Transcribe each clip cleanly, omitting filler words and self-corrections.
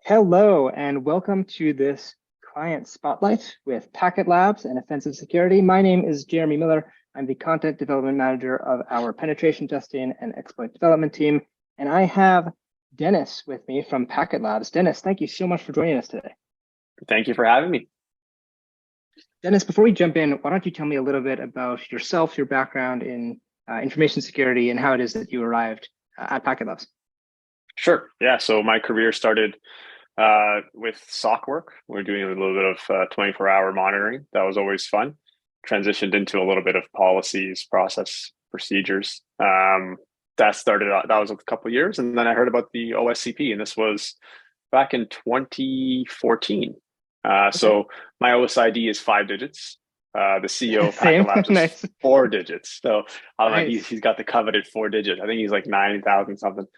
Hello, and welcome to this client spotlight with Packetlabs and Offensive Security. My name is Jeremy Miller. I'm the content development manager of our penetration testing and exploit development team. And I have Denis with me from Packetlabs. Denis, thank you so much for joining us today. Thank you for having me. Denis, before we jump in, why don't you tell me a little bit about yourself, your background in information security, and how it is that you arrived at Packetlabs? Sure. Yeah. So my career started with SOC work. We're doing a little bit of 24-hour monitoring. That was always fun. Transitioned into a little bit of policies, process, procedures. That started out, that was a couple of years. And then I heard about the OSCP, and this was back in 2014. So my OSID is 5 digits. The CEO of Packetlabs Nice. is 4 digits. So Nice. he's got the coveted 4 digits. I think he's like 9,000 something.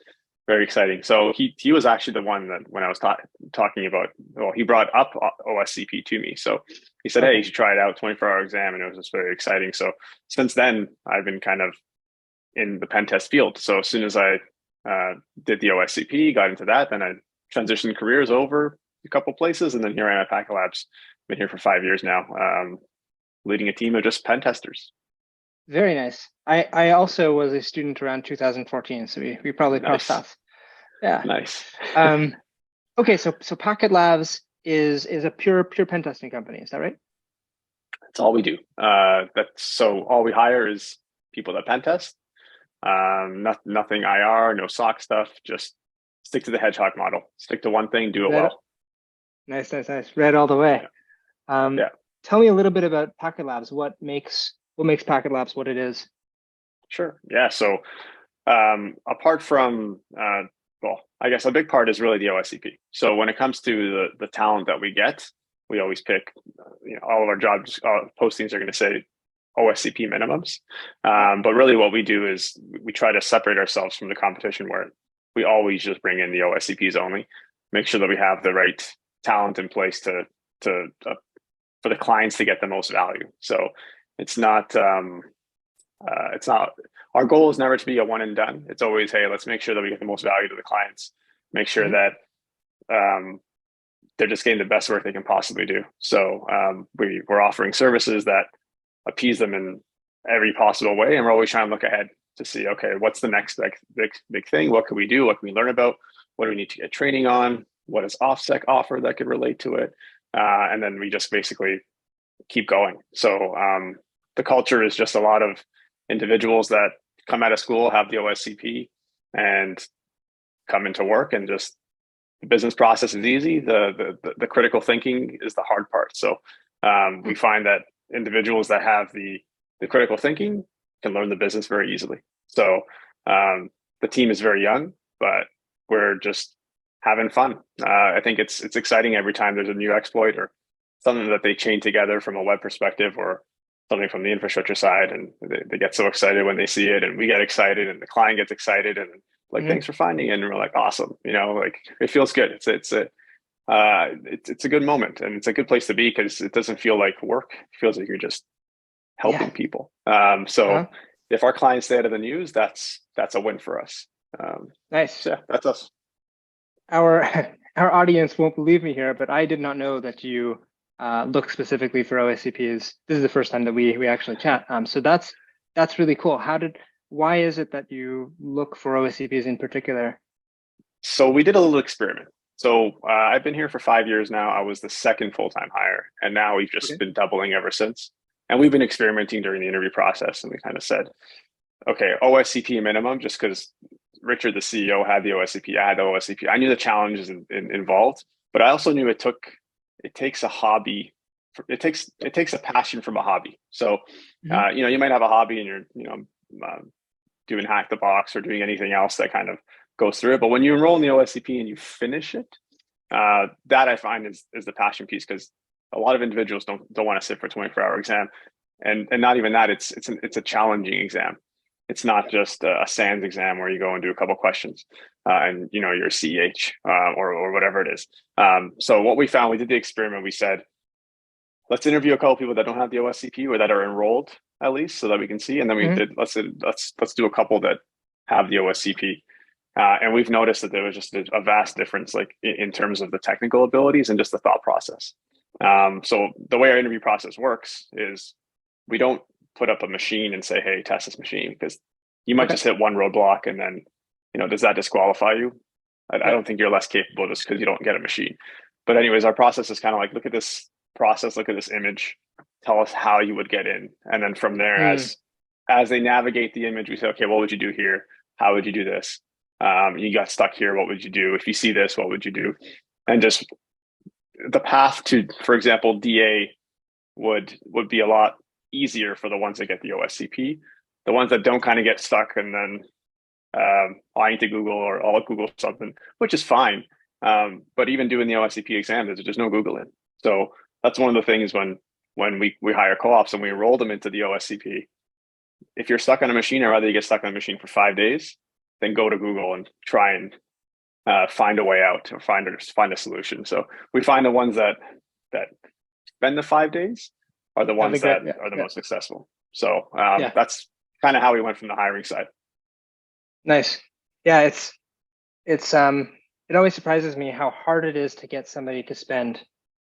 Very exciting. So he was actually the one that when I was talking about, well, he brought up OSCP to me. So he said, hey, you should try it out, 24-hour exam. And it was just very exciting. So since then, I've been kind of in the pen test field. So as soon as I did the OSCP, got into that, then I transitioned careers over a couple places. And then here I am at Packetlabs. Been here for 5 years now, leading a team of just pen testers. Very nice. I also was a student around 2014, so we probably crossed paths. Yeah. Nice. Okay, so Packetlabs is a pure pen testing company, is that right? That's all we do. So all we hire is people that pen test. Nothing IR, no SOC stuff. Just stick to the hedgehog model. Stick to one thing, do it well. Nice. Red all the way. Yeah. Tell me a little bit about Packetlabs. What makes Packetlabs what it is? Sure. Yeah. So apart from well, I guess a big part is really the OSCP. So when it comes to the talent that we get, we always pick, all of our job postings are going to say OSCP minimums. But really what we do is we try to separate ourselves from the competition where we always just bring in the OSCPs only, make sure that we have the right talent in place to for the clients to get the most value. So it's not our goal is never to be a one and done. It's always, hey, let's make sure that we get the most value to the clients, make sure that they're just getting the best work they can possibly do. So we're offering services that appease them in every possible way, and we're always trying to look ahead to see, okay, what's the next big thing? What can we do? What can we learn about? What do we need to get training on? What does OffSec offer that could relate to it? And then we just basically keep going. So the culture is just a lot of individuals that come out of school, have the OSCP, and come into work, and just the business process is easy. The critical thinking is the hard part. So we find that individuals that have the critical thinking can learn the business very easily. So the team is very young, but we're just having fun. I think it's exciting every time there's a new exploit or something that they chain together from a web perspective or something from the infrastructure side, and they get so excited when they see it, and we get excited, and the client gets excited, and like, thanks for finding it, and we're like, awesome, like it feels good. It's a good moment, and it's a good place to be because it doesn't feel like work. It feels like you're just helping people. So if our clients stay out of the news, that's a win for us. Nice. So yeah, that's us. Our audience won't believe me here, but I did not know that you look specifically for OSCPs. This is the first time that we actually chat. So that's really cool. Why is it that you look for OSCPs in particular? So we did a little experiment. So I've been here for 5 years now. I was the second full-time hire, and now we've just been doubling ever since. And we've been experimenting during the interview process, and we kind of said, okay, OSCP minimum, just because Richard, the CEO, had the OSCP, I had the OSCP. I knew the challenges involved, but I also knew it takes a hobby. It takes a passion from a hobby. So, you might have a hobby and you're, doing hack the box or doing anything else that kind of goes through it. But when you enroll in the OSCP and you finish it, that I find is the passion piece, because a lot of individuals don't want to sit for a 24-hour exam, and not even that. It's a challenging exam. It's not just a SANS exam where you go and do a couple questions and you're CEH or whatever it is. So what we found, we did the experiment. We said, let's interview a couple people that don't have the OSCP or that are enrolled at least, so that we can see. And then we did let's do a couple that have the OSCP. And we've noticed that there was just a vast difference, like in terms of the technical abilities and just the thought process. So the way our interview process works is we don't put up a machine and say, hey, test this machine, because you might just hit one roadblock and then, does that disqualify you? I don't think you're less capable just because you don't get a machine. But anyways, our process is kind of like, look at this process, look at this image, tell us how you would get in. And then from there, as they navigate the image, we say, okay, what would you do here? How would you do this? You got stuck here, what would you do? If you see this, what would you do? And just the path to, for example, DA would be a lot easier for the ones that get the OSCP. The ones that don't kind of get stuck and then I need to Google, or I'll Google something, which is fine. But even doing the OSCP exam, there's no Googling. So that's one of the things when we hire co-ops and we enroll them into the OSCP. If you're stuck on a machine, or rather you get stuck on a machine for 5 days, then go to Google and try and find a way out, or find a solution. So we find the ones that spend the 5 days are the ones that are the most successful. So that's kind of how we went from the hiring side. Nice. Yeah, it always surprises me how hard it is to get somebody to spend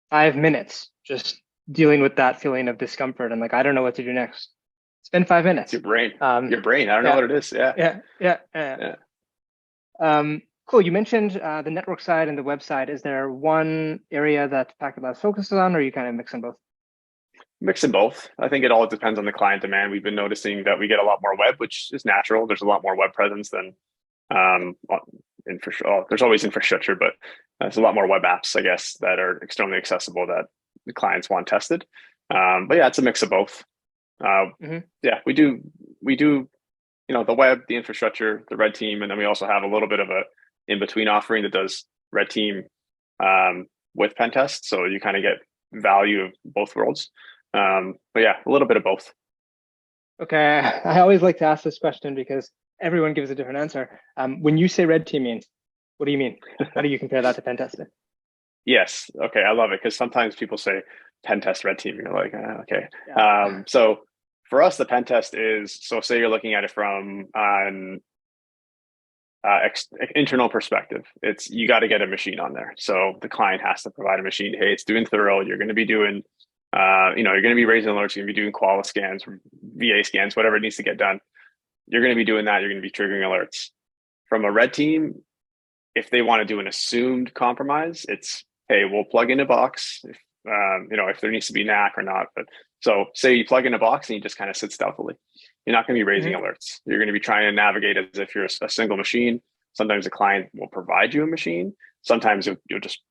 5 minutes just dealing with that feeling of discomfort and like, I don't know what to do next. Spend 5 minutes. It's your brain. I don't know what it is. Yeah. Cool. You mentioned the network side and the website. Is there one area that Packetlabs focuses on, or you kind of mix them both? Mixing both. I think it all depends on the client demand. We've been noticing that we get a lot more web, which is natural. There's a lot more web presence than infrastructure. There's always infrastructure, but there's a lot more web apps, I guess, that are extremely accessible that the clients want tested. But yeah, it's a mix of both. Yeah, we do, the web, the infrastructure, the red team, and then we also have a little bit of a in-between offering that does red team with pen test. So you kind of get value of both worlds. But yeah, a little bit of both. Okay, I always like to ask this question because everyone gives a different answer. When you say red teaming, what do you mean? How do you compare that to pen testing? Yes. Okay, I love it because sometimes people say pen test red team. You're like, okay. Yeah. So for us, the pen test is, so say you're looking at it from an internal perspective. It's, you got to get a machine on there. So the client has to provide a machine. Hey, it's doing thorough. You're going to be doing, you're going to be raising alerts. You're going to be doing qualia scans, VA scans, whatever it needs to get done. You're going to be doing that. You're going to be triggering alerts. From a red team, if they want to do an assumed compromise, it's, hey, we'll plug in a box. If there needs to be NAC or not. But so say you plug in a box and you just kind of sit stealthily. You're not going to be raising alerts. You're going to be trying to navigate as if you're a single machine. Sometimes the client will provide you a machine. Sometimes you'll just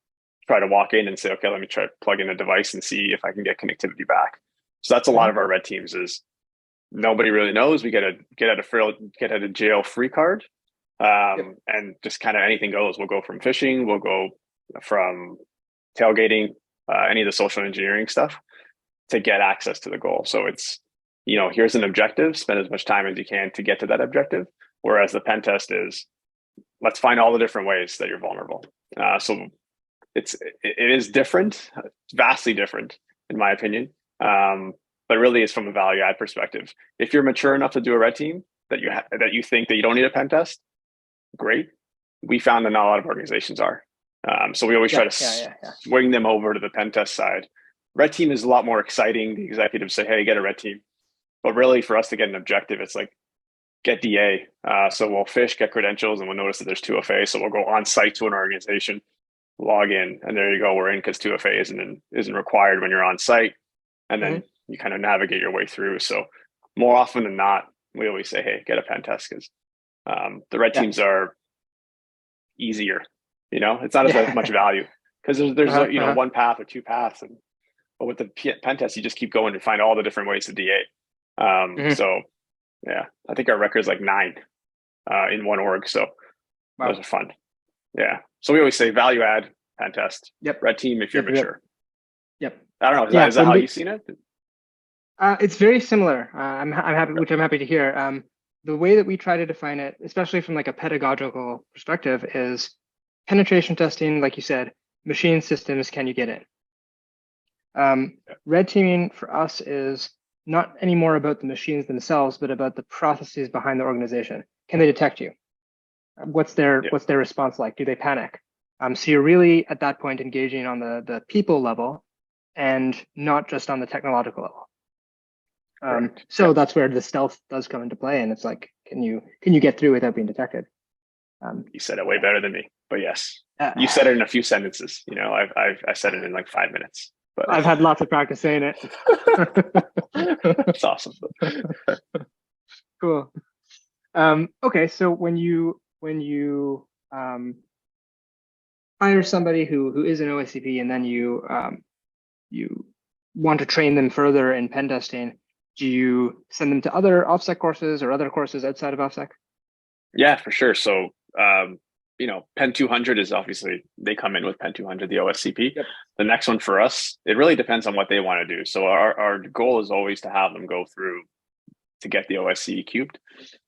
try to walk in and say, okay, let me try to plug in a device and see if I can get connectivity back. So that's a lot of our red teams is nobody really knows. We get a get out of jail free card. And just kind of anything goes. We'll go from phishing, we'll go from tailgating, any of the social engineering stuff to get access to the goal. So it's, here's an objective, spend as much time as you can to get to that objective. Whereas the pen test is, let's find all the different ways that you're vulnerable. So it is different, it's vastly different in my opinion. But really it's from a value add perspective. If you're mature enough to do a red team that you think that you don't need a pen test, great. We found that not a lot of organizations are. So we always try to swing them over to the pen test side. Red team is a lot more exciting. The executives say, hey, get a red team. But really for us to get an objective, it's like, get DA. So we'll fish, get credentials, and we'll notice that there's 2FA. So we'll go on site to an organization, log in, and there you go. We're in because 2FA isn't required when you're on site. And then you kind of navigate your way through. So more often than not, we always say, hey, get a pen test because the red teams are easier. It's not as much value because there's one path or two paths. But with the pen test, you just keep going to find all the different ways to DA. So yeah, I think our record's like 9 in one org. So those are fun. Yeah. So we always say value add, pen test, red team if you're mature. Yep. I don't know. Is that how you've seen it? It's very similar. I'm happy, which I'm happy to hear. The way that we try to define it, especially from like a pedagogical perspective, is penetration testing, like you said, machine systems, can you get in? Red teaming for us is not anymore about the machines themselves, but about the processes behind the organization. Can they detect you? What's their response like? Do they panic? So you're really at that point engaging on the people level and not just on the technological level. So that's where the stealth does come into play, and it's like, can you get through without being detected? You said it way better than me, but yes, you said it in a few sentences. You know, I said it in like 5 minutes. But I've had lots of practice saying it. That's awesome. Cool. Okay, so when you hire somebody who is an OSCP, and then you want to train them further in pen testing, do you send them to other OffSec courses or other courses outside of OffSec? Yeah, for sure. So, you know, Pen 200 is obviously, they come in with Pen 200, the OSCP. Yep. The next one for us, it really depends on what they want to do. So our goal is always to have them go through to get the OSCE cubed.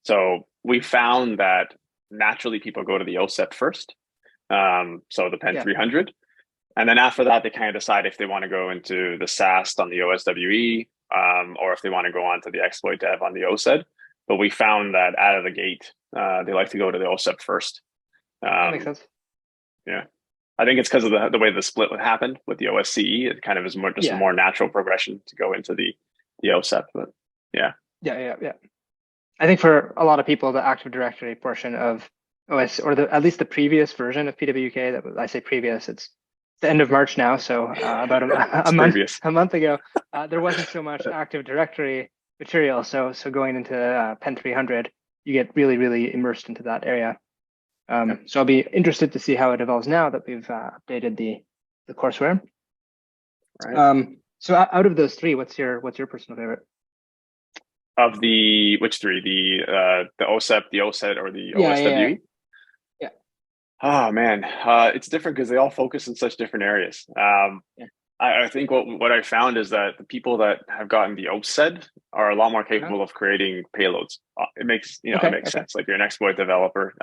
So we found that naturally people go to the OSCP first. So the Pen 300. And then after that, they kind of decide if they want to go into the SAST on the OSWE, or if they want to go on to the exploit dev on the OSED. But we found that out of the gate, they like to go to the OSCP first. That makes sense. Yeah. I think it's because of the way the split happened with the OSCE. It kind of is more just a more natural progression to go into the OSCP. But yeah. Yeah. I think for a lot of people, the Active Directory portion of OS, or at least the previous version of PWK, I say previous, it's the end of March now, so about a month ago, there wasn't so much Active Directory material. So going into Pen 300, you get really, really immersed into that area. So I'll be interested to see how it evolves now that we've updated the courseware. Right. So out of those three, what's your personal favorite? Of which three? The OSCP, the OSED, or the OSWE? Yeah. Oh man, it's different because they all focus in such different areas. I think what I found is that the people that have gotten the OSED are a lot more capable of creating payloads. It makes sense. Like you're an exploit developer,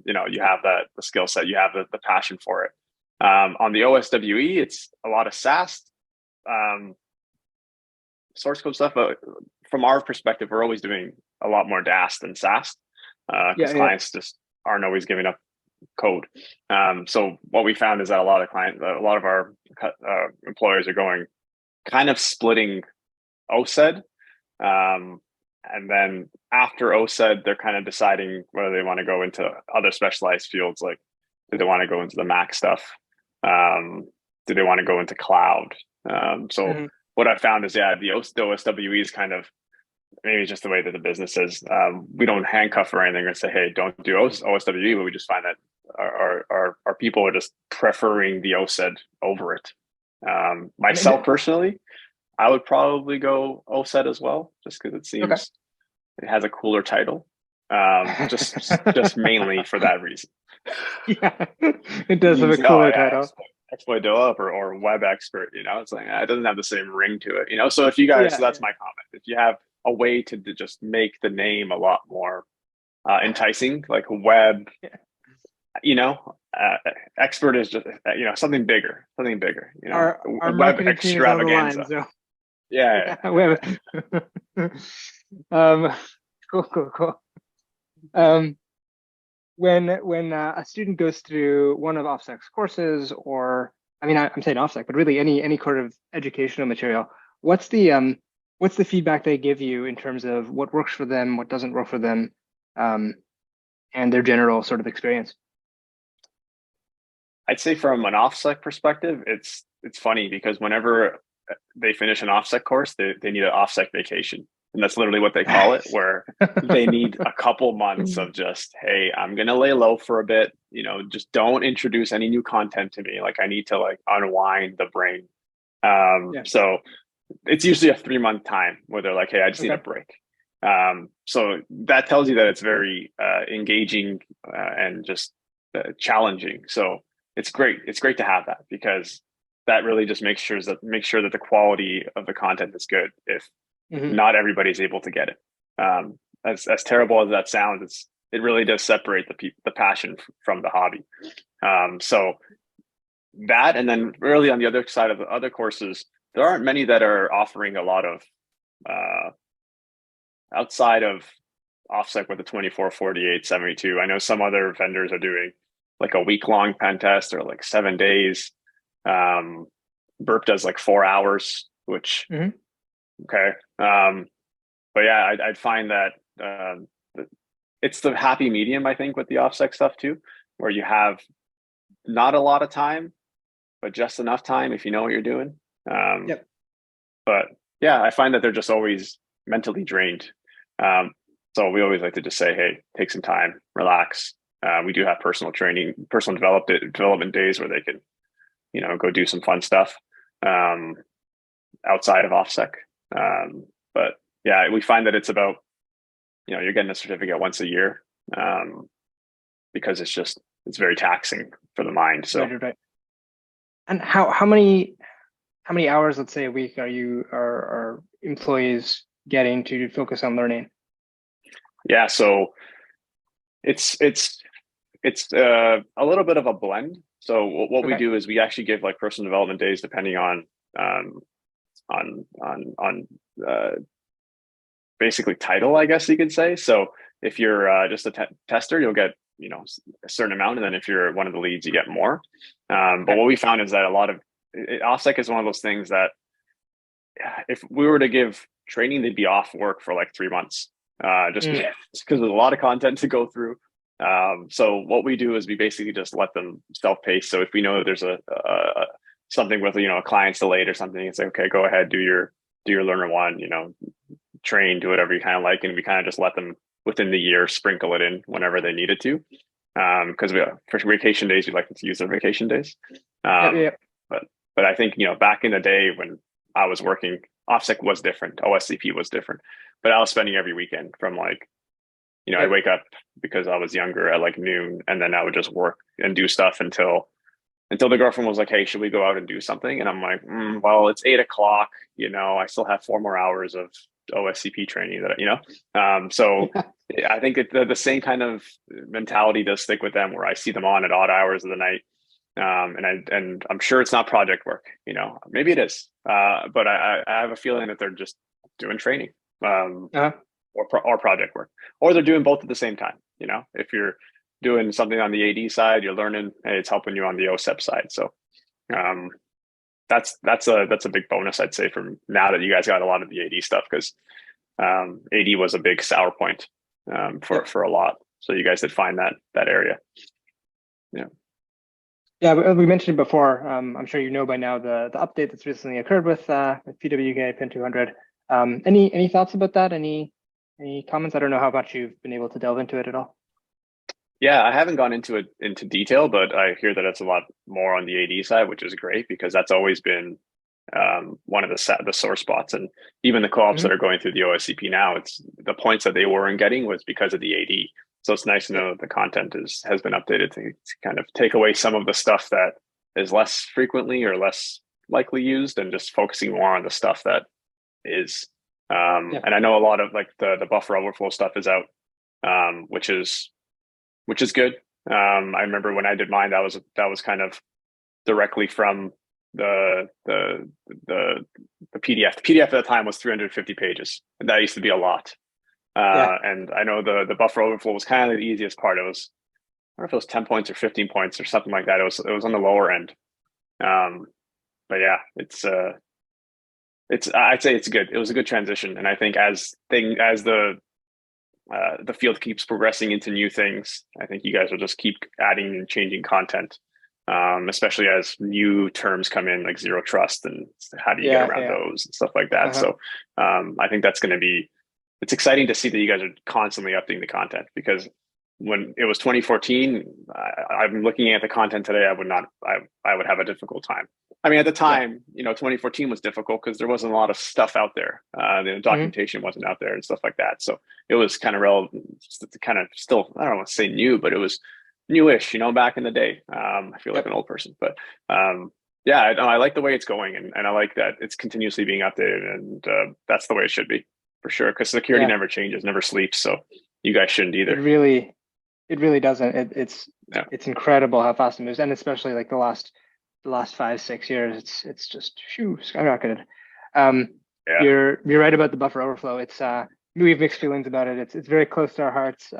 you have the skill set, you have the passion for it. On the OSWE, it's a lot of SAST, source code stuff. But from our perspective, we're always doing a lot more DAST than SAST because clients just aren't always giving up code. So what we found is that a lot of our employers are going kind of splitting OSED, and then after OSED, they're kind of deciding whether they want to go into other specialized fields, like do they want to go into the Mac stuff, do they want to go into cloud? What I found is the OSWE is kind of maybe just the way that the business is. We don't handcuff or anything and say, hey, don't do OSWE, but we just find that our people are just preferring the OSED over it. Myself personally, I would probably go OSED as well, just because it seems it has a cooler title. Just mainly for that reason. Yeah, it does have a cooler title. Exploit developer or web expert, it's like it doesn't have the same ring to it, so if you guys, so that's my comment. If you have a way to just make the name a lot more enticing, like web, expert is just something bigger, our web extravaganza. So. Yeah. Cool. When a student goes through one of OffSec's courses, or I'm saying OffSec, but really any sort of educational material, what's the feedback they give you in terms of what works for them, what doesn't work for them, and their general sort of experience? I'd say from an OffSec perspective, it's funny because whenever they finish an OffSec course, they need an OffSec vacation. And that's literally what they call it, where they need a couple months of just, hey, I'm going to lay low for a bit, just don't introduce any new content to me. Like I need to unwind the brain. So it's usually a 3-month time where they're like, hey, I just need a break. So that tells you that it's very engaging and just challenging. So it's great. It's great to have that because that really just makes sure that the quality of the content is good if not everybody's able to get it. As terrible as that sounds, it really does separate the passion from the hobby. So that, and then really on the other side of the other courses, there aren't many that are offering a lot of outside of OffSec with a 24, 48, 72. I know some other vendors are doing like a week-long pen test or like 7 days. Burp does like 4 hours, which, okay. But yeah, I'd find that it's the happy medium, I think, with the OffSec stuff too, where you have not a lot of time, but just enough time if you know what you're doing. But yeah, I find that they're just always mentally drained. So we always like to just say, hey, take some time, relax. We do have personal training, personal development days where they can, go do some fun stuff outside of OffSec. But yeah, we find that it's about, you're getting a certificate once a year because it's very taxing for the mind. So, right. And how many hours, let's say, a week are employees getting to focus on learning? Yeah, so it's a little bit of a blend. So what we do is we actually give like personal development days depending on basically title, I guess you could say. So if you're just a tester, you'll get a certain amount, and then if you're one of the leads, you get more. But what we found is that a lot of OffSec is one of those things that if we were to give training, they'd be off work for like 3 months, just because there's a lot of content to go through. So what we do is we basically just let them self-pace. So if we know that there's a something with a client's delayed or something, it's like, okay, go ahead, do your learner one, train, do whatever you kind of like, and we kind of just let them within the year sprinkle it in whenever they needed to. Because for vacation days, we like them to use their vacation days. But I think back in the day when I was working, OffSec was different, OSCP was different, but I was spending every weekend from like, I'd wake up because I was younger at like noon, and then I would just work and do stuff until the girlfriend was like, hey, should we go out and do something? And I'm like, well, it's 8 o'clock, I still have 4 more hours of OSCP training that, so I think the same kind of mentality does stick with them, where I see them on at odd hours of the night. And I'm sure it's not project work, maybe it is, but I have a feeling that they're just doing training, or project work, or they're doing both at the same time. If you're doing something on the AD side, you're learning, hey, it's helping you on the OSCP side. So, that's a big bonus, I'd say, from now that you guys got a lot of the AD stuff, because AD was a big sour point for a lot. So you guys did find that area. Yeah, we mentioned it before. I'm sure you know by now the update that's recently occurred with PWK Pin 200. Any thoughts about that? Any comments? I don't know how much you've been able to delve into it at all. Yeah, I haven't gone into detail, but I hear that it's a lot more on the AD side, which is great, because that's always been one of the sore spots. And even the co-ops that are going through the OSCP now, it's the points that they weren't getting was because of the AD. So it's nice to know that the content has been updated to kind of take away some of the stuff that is less frequently or less likely used, and just focusing more on the stuff that is. And I know a lot of like the buffer overflow stuff is out, which is good. I remember when I did mine, that was kind of directly from the PDF. The PDF at the time was 350 pages, and that used to be a lot. And I know the buffer overflow was kind of the easiest part. It was, I don't know if it was 10 points or 15 points or something like that. It was on the lower end. But yeah, I'd say it's good. It was a good transition, and I think as the field keeps progressing into new things, I think you guys will just keep adding and changing content, especially as new terms come in, like zero trust, and how do you get around those and stuff like that. So I think that's going to be, it's exciting to see that you guys are constantly updating the content, because when it was 2014, I'm looking at the content today, I would have a difficult time. I mean, at the time, 2014 was difficult because there wasn't a lot of stuff out there. The documentation wasn't out there and stuff like that. So it was kind of relevant, kind of still, I don't want to say new, but it was newish, back in the day. I feel like an old person, but yeah, I like the way it's going, and I like that it's continuously being updated, and that's the way it should be, for sure. Because security never changes, never sleeps. So you guys shouldn't either. It really doesn't. It's incredible how fast it moves, and especially like the last 5-6 years, it's just skyrocketed. You're right about the buffer overflow. It's we have mixed feelings about it. It's very close to our hearts.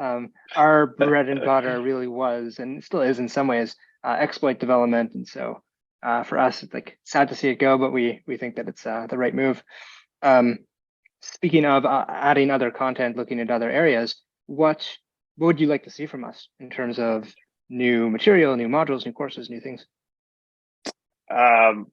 Our bread and butter really was, and still is in some ways, exploit development. And so for us, it's like sad to see it go, but we think that it's the right move. Um, Speaking of adding other content, looking at other areas, what would you like to see from us in terms of new material, new modules, new courses, new things? Um,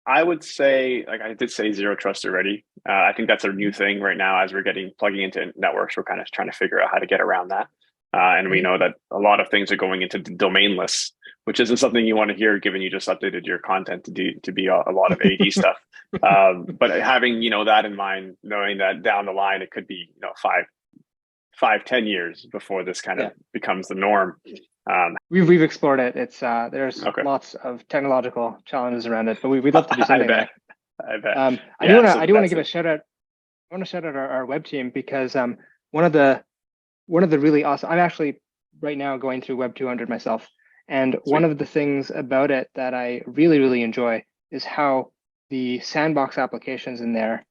I would say, like I did say, zero trust already. I think that's a new thing right now as we're plugging into networks. We're kind of trying to figure out how to get around that. And we know that a lot of things are going into domainless, which isn't something you want to hear, given you just updated your content to be a lot of AD stuff. But having that in mind, knowing that down the line it could be 5, 10 years before this kind of becomes the norm. We've explored it. It's there's Okay. lots of technological challenges around it, but we'd love to do something there. I bet. I do want to give a shout out. I want to shout out our web team because one of the really awesome. I'm actually right now going through Web 200 myself, and Sweet. One of the things about it that I really enjoy is how the sandbox applications in there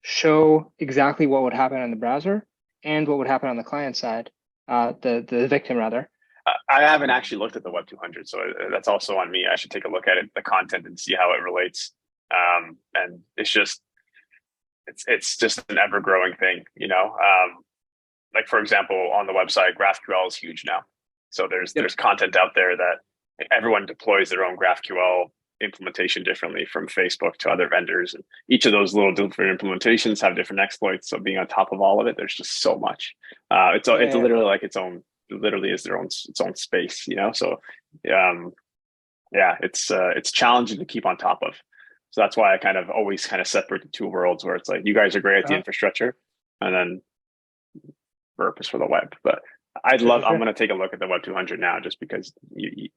show exactly what would happen on the browser and what would happen on the client side, the victim rather. I haven't actually looked at the Web 200, so that's also on me. I should take a look at it, the content, and see how it relates. And it's just an ever growing thing, like for example, on the website, GraphQL is huge now. So there's content out there that everyone deploys their own GraphQL implementation differently from Facebook to other vendors. And each of those little different implementations have different exploits. So being on top of all of it, there's just so much. It's literally like its own space, So it's challenging to keep on top of. So that's why I kind of always separate the two worlds, where it's like you guys are great at the infrastructure, and then Burp is for the web. But I'm going to take a look at the Web 200 now, just because you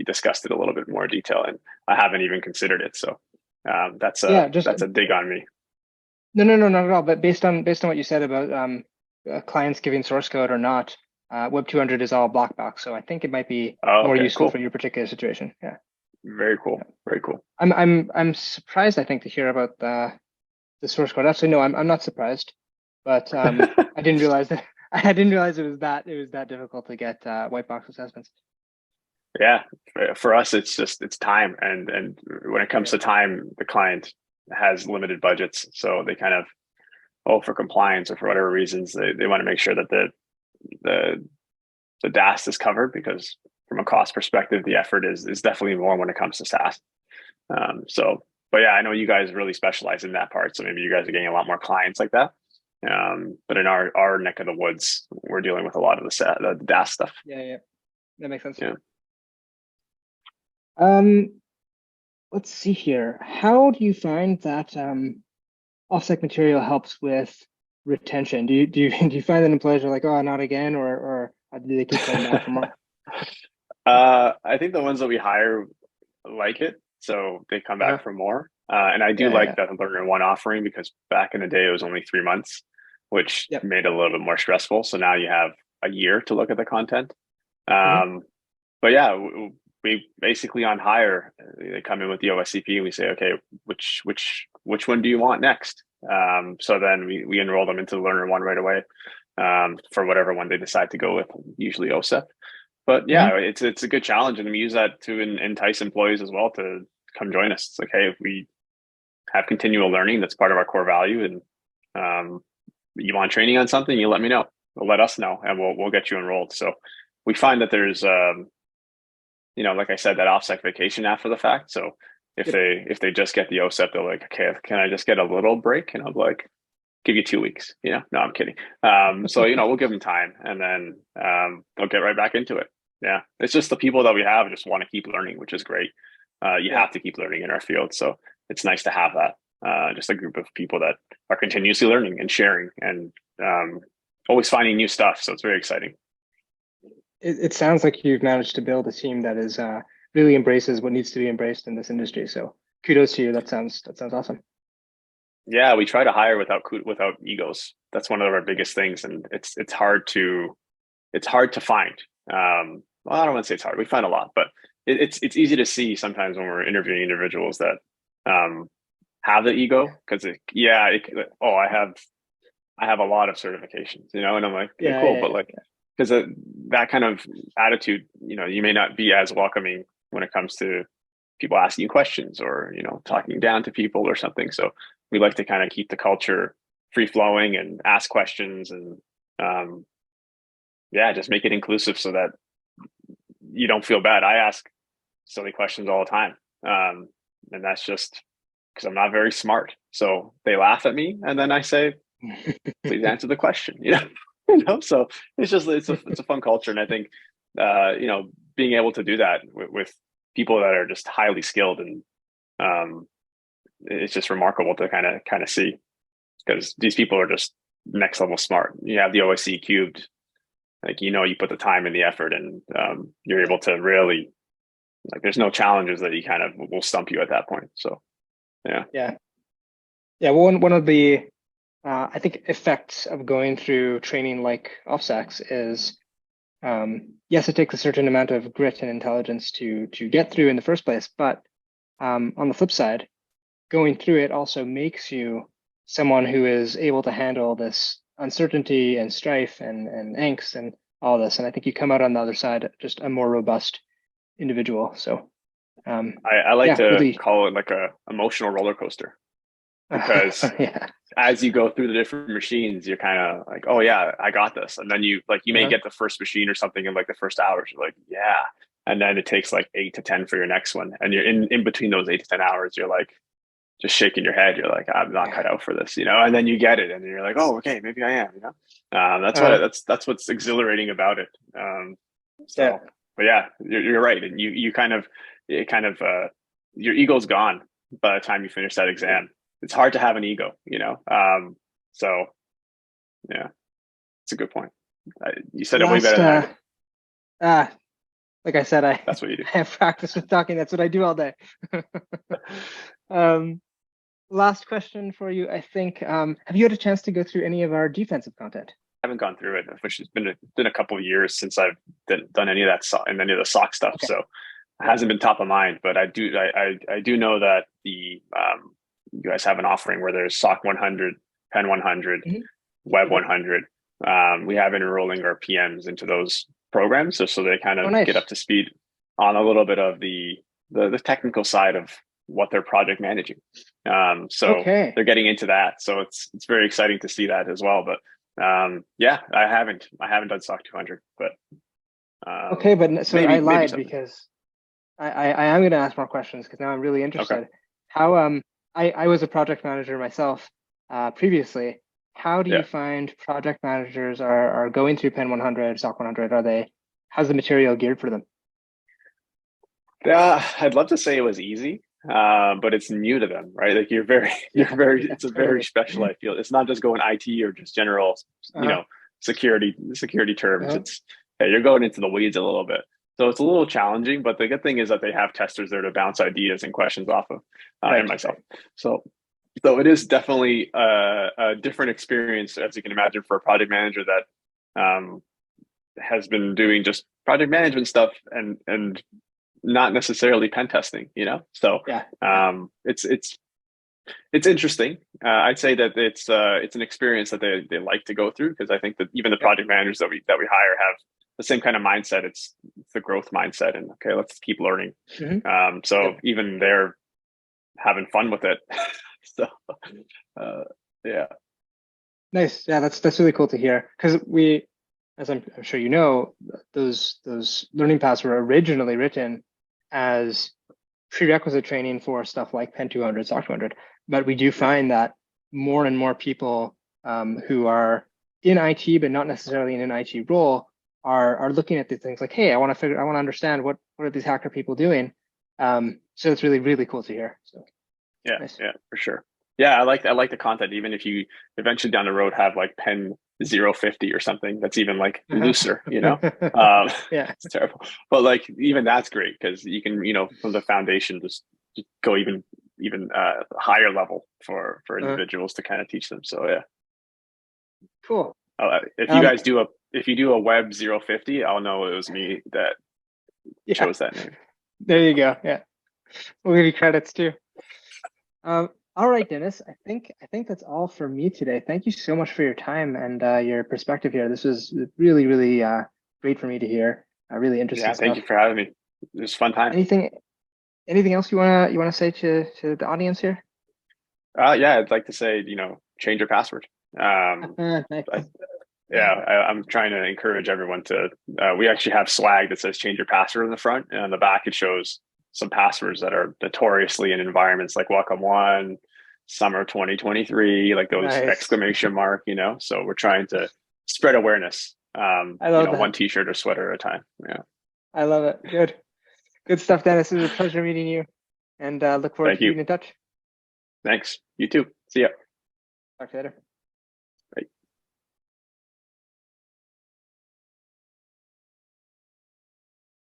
discussed it a little bit more detail, and I haven't even considered it. So that's a dig on me. No, not at all. But based on what you said about clients giving source code or not, Web 200 is all black box. So I think it might be more useful for your particular situation. Yeah. Very cool. Very cool. I'm surprised, I think, to hear about the source code. Actually, no, I'm not surprised, but I didn't realize that. I didn't realize it was that difficult to get white box assessments. Yeah, for us, it's time, and when it comes to time, the client has limited budgets, so they kind of, for compliance or for whatever reasons, they want to make sure that the DAST is covered, because from a cost perspective, the effort is definitely more when it comes to SaaS. But yeah, I know you guys really specialize in that part, so maybe you guys are getting a lot more clients like that. But in our neck of the woods, we're dealing with a lot of the DAST stuff. Yeah, that makes sense. Yeah. Let's see here. How do you find that OffSec material helps with retention? Do you find that employees are like, oh, not again, or do they keep coming back for more? I think the ones that we hire like it, so they come back for more. And I do like that Learner One offering, because back in the day it was only 3 months, which made it a little bit more stressful. So now you have a year to look at the content. But yeah, we basically on hire, they come in with the OSCP and we say, okay, which one do you want next? So then we enroll them into Learner One right away, for whatever one they decide to go with, usually OSCP. But yeah, it's a good challenge, and we use that to entice employees as well to come join us. It's like, hey, if we have continual learning, that's part of our core value, and you want training on something, you let me know. Let us know, and we'll get you enrolled. So we find that there's like I said, that OffSec vacation after the fact. So if they just get the OSCP, they're like, okay, can I just get a little break? And I'm like, give you 2 weeks. No, I'm kidding. So we'll give them time, and then they'll get right back into it. Yeah, it's just the people that we have just want to keep learning, which is great. You have to keep learning in our field, so it's nice to have that. Just a group of people that are continuously learning and sharing, and always finding new stuff. So it's very exciting. It sounds like you've managed to build a team that is really embraces what needs to be embraced in this industry. So kudos to you. That sounds awesome. Yeah, we try to hire without egos. That's one of our biggest things, and it's hard to find. Well, I don't want to say it's hard. We find a lot, but it's easy to see sometimes when we're interviewing individuals that have the ego, because I have I have a lot of certifications, and I'm like, okay, Yeah, cool, yeah, but like, because that kind of attitude, you may not be as welcoming when it comes to people asking you questions or talking down to people or something. So we like to kind of keep the culture free flowing and ask questions and um, yeah, just make it inclusive so that you don't feel bad. I ask silly questions all the time, and that's just because I'm not very smart. So they laugh at me, and then I say, yeah. "Please answer the question." So it's a fun culture, and I think being able to do that with people that are just highly skilled and um, it's just remarkable to kind of see because these people are just next level smart. You have the OSCE cubed, like you put the time and the effort, and you're able to really like. There's no challenges that you kind of will stump you at that point. So yeah, Yeah. Yeah. One of the I think effects of going through training like OffSec's is yes, it takes a certain amount of grit and intelligence to get through in the first place, but on the flip side, going through it also makes you someone who is able to handle this uncertainty and strife and angst and all this. And I think you come out on the other side just a more robust individual. So I like yeah, to really. call it like a emotional roller coaster because Yeah. as you go through the different machines, you're kind of like, oh yeah, I got this. And then you may Uh-huh. get the first machine or something in like the first hours. You're like, yeah. And then it takes like 8 to 10 for your next one. And you're in between those 8 to 10 hours, you're like just shaking your head. You're like, I'm not cut out for this. And then you get it and you're like, oh, okay, maybe I am. Uh, That's what's exhilarating about it. yeah. So, but yeah, you're right. And you kind of, it kind of, your ego's gone by the time you finish that exam. It's hard to have an ego. So yeah, it's a good point. You said it way better Last, than I did. uh, like I said, I, That's what you do. I have practice with talking. That's what I do all day. um, last question for you. I think, have you had a chance to go through any of our defensive content? I haven't gone through it, which has been a couple of years since I've done any of that and any of the SOC stuff. Okay. So it hasn't been top of mind, but I do know that you guys have an offering where there's SOC 100, Pen 100, Mm-hmm. Web Mm-hmm. 100. We have been enrolling our PMs into those programs so they kind Oh, of get nice. up to speed on a little bit of the technical side of what they're project managing. So Okay. they're getting into that. So it's very exciting to see that as well. But yeah, I haven't done SOC 200, but Okay, but so I maybe lied something. because I am going to ask more questions because now I'm really Okay. interested. How I was a project manager myself previously. How do Yeah. you find project managers are going through Pen 100, SOC 100? How's the material geared for them? I'd love to say it was easy, but it's new to them, right? Like Yeah, yeah, it's a very totally. specialized field. It's not just going IT or just general, you Uh-huh. know, security terms. Uh-huh. It's hey, you're going into the weeds a little bit. So it's a little challenging, but the good thing is that they have testers there to bounce ideas and questions off of, and Right, myself. right. So, so it is definitely a different experience, as you can imagine, for a project manager that has been doing just project management stuff and not necessarily pen testing. So Yeah, yeah. it's interesting. I'd say that it's an experience that they like to go through because I think that even the Yep. project managers that we hire have the same kind of mindset. It's the growth mindset, and okay, let's keep learning. Hmm. So Yep. even they're having fun with it. So uh, yeah, Nice. Yeah, that's really cool to hear because as I'm sure you know, those learning paths were originally written as prerequisite training for stuff like Pen 200, SOC 200. But we do yeah, find that more and more people who are in IT but not necessarily in an IT role are looking at these things like, hey, I want to understand what are these hacker people doing. So it's really really cool to hear. So yeah, nice. yeah, for sure. Yeah, I like the content. Even if you eventually down the road have like pen 050 or something, that's even like Uh-huh. looser. Um, Yeah. it's terrible, but like even that's great because you can from the foundation just go even higher level for Uh-huh. individuals to kind of teach them. So yeah, Cool. if you Um, guys do a web 050, I'll know it was me that yeah, chose that name. there you go. Yeah, we'll give you credits too. All right, Dennis. I think that's all for me today. Thank you so much for your time and your perspective here. This was really, really great for me to hear. Really interesting Yeah, thank stuff. you for having me. It was a fun time. Anything else you wanna say to the audience here? Yeah, I'd like to say, change your password. Nice. I, I'm trying to encourage everyone to. We actually have swag that says "change your password" on the front, and on the back it shows some passwords that are notoriously in environments like Welcome One, Summer 2023, like those Nice. exclamation mark. So we're trying to spread awareness. I love One that. T-shirt or sweater at a time. Yeah. I love it. Good stuff, Dennis. It was a pleasure meeting you, and look forward to Thank you. keeping in touch. Thanks. You too. See ya. Talk to you later.